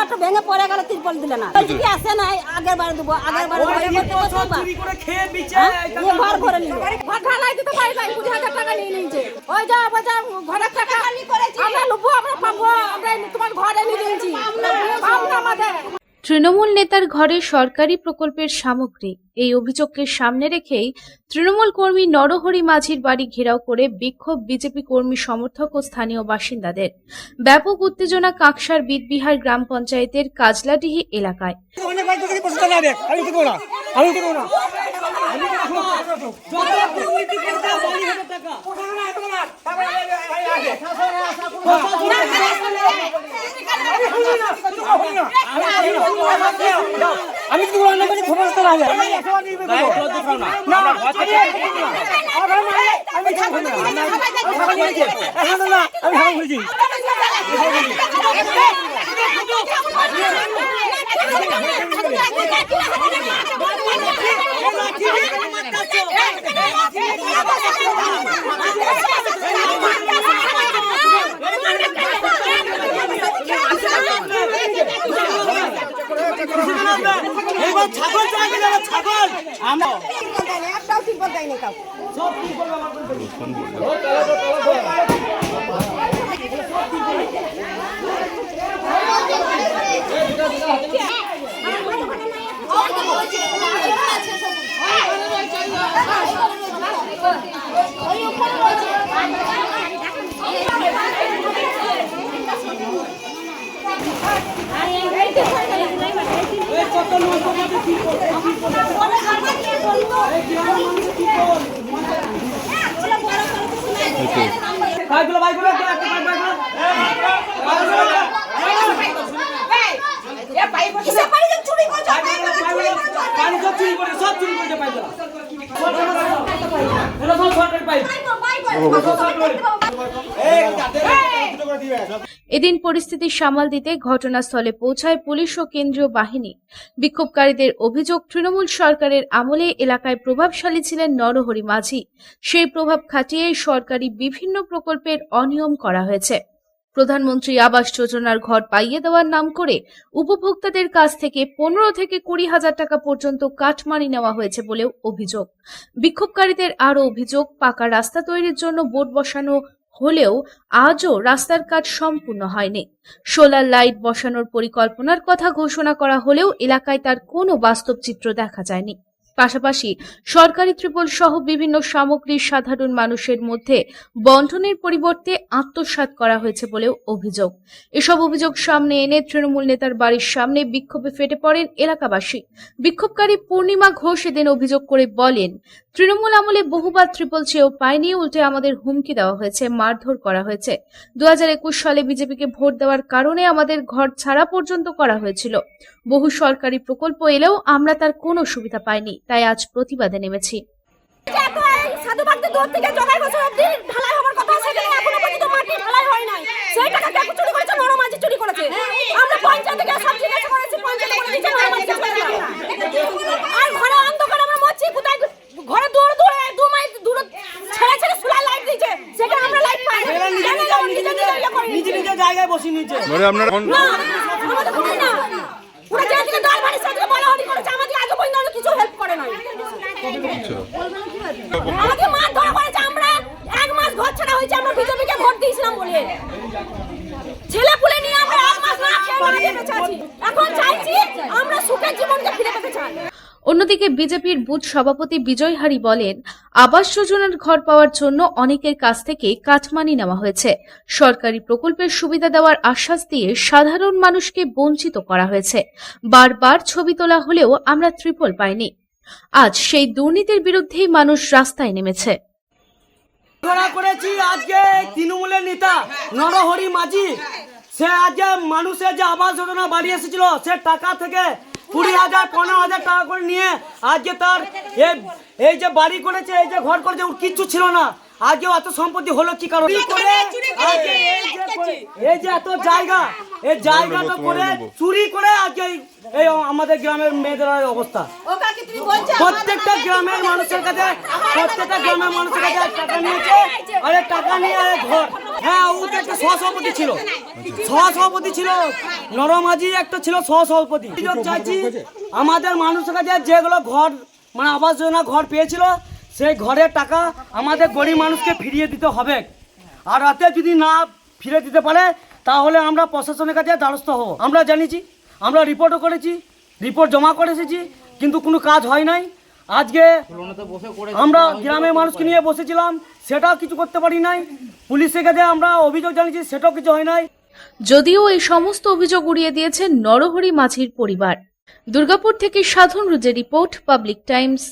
ঘরটা ভেঙে পড়ে গেল, তিরপল দিলে না। কি আসে না, আগের বার দেবো, আগের বার ঘর ভরে নিল, ঘর ঢালাই দিতে পারি নাই, 20,000 টাকা নিয়ে নিয়েছে। ওই যা ঘরের টাকা আমরা লুবো, আমরা পাবো, আমরা তোমার ঘরে নিয়ে দিয়েছি। তৃণমূল নেতার ঘরে সরকারি প্রকল্পের সামগ্রী, এই অভিযোগকে সামনে রেখেই তৃণমূল কর্মী নরহরি মাঝির বাড়ি ঘেরাও করে বিক্ষোভ বিজেপি কর্মী সমর্থক ও স্থানীয় বাসিন্দাদের। ব্যাপক উত্তেজনা কাকসার বিদবিহার গ্রাম পঞ্চায়েতের কাজলাডিহি এলাকায়। আমি খবর ছাগল ছাগল একটাও ঠিক বলতে নেই কাউ সব ঠিক বলবে এদিন পরিস্থিতি সামাল দিতে ঘটনাস্থলে পৌঁছায় পুলিশ ও কেন্দ্রীয় বাহিনী। বিক্ষোভকারীদের অভিযোগ, তৃণমূল সরকারের আমলে এলাকায় প্রভাবশালী ছিলেন নরহরি মাঝি। সেই প্রভাব খাটিয়ে সরকারি বিভিন্ন প্রকল্পের অনিয়ম করা হয়েছে। প্রধানমন্ত্রী আবাস যোজনার ঘর পাইয়ে দেওয়ার নাম করে উপভোক্তাদের কাছ থেকে 15 থেকে 20,000 টাকা পর্যন্ত কাটমানি নেওয়া হয়েছে বলেও অভিযোগ। বিক্ষোভকারীদের আরও অভিযোগ, পাকা রাস্তা তৈরির জন্য বোর্ড বসানো হলেও আজও রাস্তার কাজ সম্পূর্ণ হয়নি। সোলার লাইট বসানোর পরিকল্পনার কথা ঘোষণা করা হলেও এলাকায় তার কোনো বাস্তব চিত্র দেখা যায়নি। পাশাপাশি সরকারি ত্রিপল সহ বিভিন্ন সামগ্রী সাধারণ মানুষের মধ্যে বন্টনের পরিবর্তে আত্মসাৎ করা হয়েছে বলেও অভিযোগ। এসব অভিযোগ সামনে এনে তৃণমূল নেতার বাড়ির সামনে বিক্ষোভে ফেটে পড়েন এলাকাবাসী। বিক্ষোভকারী পূর্ণিমা ঘোষ এদিন অভিযোগ করে বলেন, তৃণমূল আমলে বহুবার ত্রিপল চেয়েও পায়নি, উল্টে আমাদের হুমকি দেওয়া হয়েছে, মারধর করা হয়েছে। 2021 সালে বিজেপিকে ভোট দেওয়ার কারণে আমাদের ঘর ছাড়া পর্যন্ত করা হয়েছিল। বহু সরকারি প্রকল্প এলেও আমরা তার কোনো সুবিধা পাইনি, তাই আজ প্রতিবাদে নেমেছি। জায়গায় বসে নিচে কিছু হেল্প করে না, আমাকে মার ধরা করেছে। আমরা 1 মাস ঘর ছাড়া হয়েছে, আমরা বিজেপিকে ভোট দিয়েছিলাম বলে ছেলে পুলে নিয়ে আমরা 1 মাস না খেয়ে বেঁচে আছি। এখন চাইছি আমরা সুখের জীবনকে ফিরে পেতে চাই। অন্যদিকে বিজেপির বুথ সভাপতি বিজয় হারি বলেন, আবাস যোজনার ঘর পাওয়ার জন্য অনেকের কাছ থেকে কাটমানি নেওয়া হয়েছে। সরকারি প্রকল্পের সুবিধা দেওয়ার আশ্বাস দিয়ে সাধারণ মানুষকে বঞ্চিত করা হয়েছে। বারবার ছবি তোলা হলেও আমরা ত্রিপল পাইনি। আজ সেই দুর্নীতির বিরুদ্ধেই মানুষ রাস্তায় নেমেছে। করেছি আজকে তৃণমূলের নেতা নরহরি মাঝি, সে আজকে মানুষের যে আবাস যোজনা বাড়ি এসেছিল, সে টাকা থেকে 20,000 15,000 টাকা করে নিয়ে আজকে তার এই যে বাড়ি করেছে, এই যে ঘর করেছে, ওর কিচ্ছু ছিল না। আজকে এত সম্পত্তি হলো কি কারণে? এই যে এত জায়গা, এই জায়গাটা করে চুরি করে আজকে এই আমাদের গ্রামের মেয়েদের অবস্থা। প্রত্যেকটা গ্রামের মানুষের কাছে টাকা নিয়েছে, আর টাকা নিয়ে ঘর, হ্যাঁ, ও তো একটা সহসভাপতি ছিল। সহসভাপতি ছিল নরমাঝি, একটা ছিল সহসভাপতি। অভিযোগ চাইছি আমাদের মানুষের কাছে যেগুলো ঘর মানে আবাস যোজনা ঘর পেয়েছিল সেই ঘরের টাকা আমাদের গরিব মানুষকে ফিরিয়ে দিতে হবে। আর রাতে যদি না ফিরে দিতে পারে তাহলে আমরা প্রশাসনের কাছে দ্বারস্থ হব। আমরা জানিয়েছি, আমরা রিপোর্টও করেছি, রিপোর্ট জমা করে এসেছি, কিন্তু কোনো কাজ হয় নাই। আজকে আমরা গ্রামের মানুষকে নিয়ে বসেছিলাম, সেটাও কিছু করতে পারি নাই। পুলিশের কাছে আমরা অভিযোগ জানিয়েছি, সেটাও কিছু হয় নাই। যদিও এই সমস্ত অভিযোগ উড়িয়ে দিয়েছে নরহরি মাঝির পরিবার। দুর্গাপুর থেকে সাধন রুজের রিপোর্ট, পাবলিক টাইমস।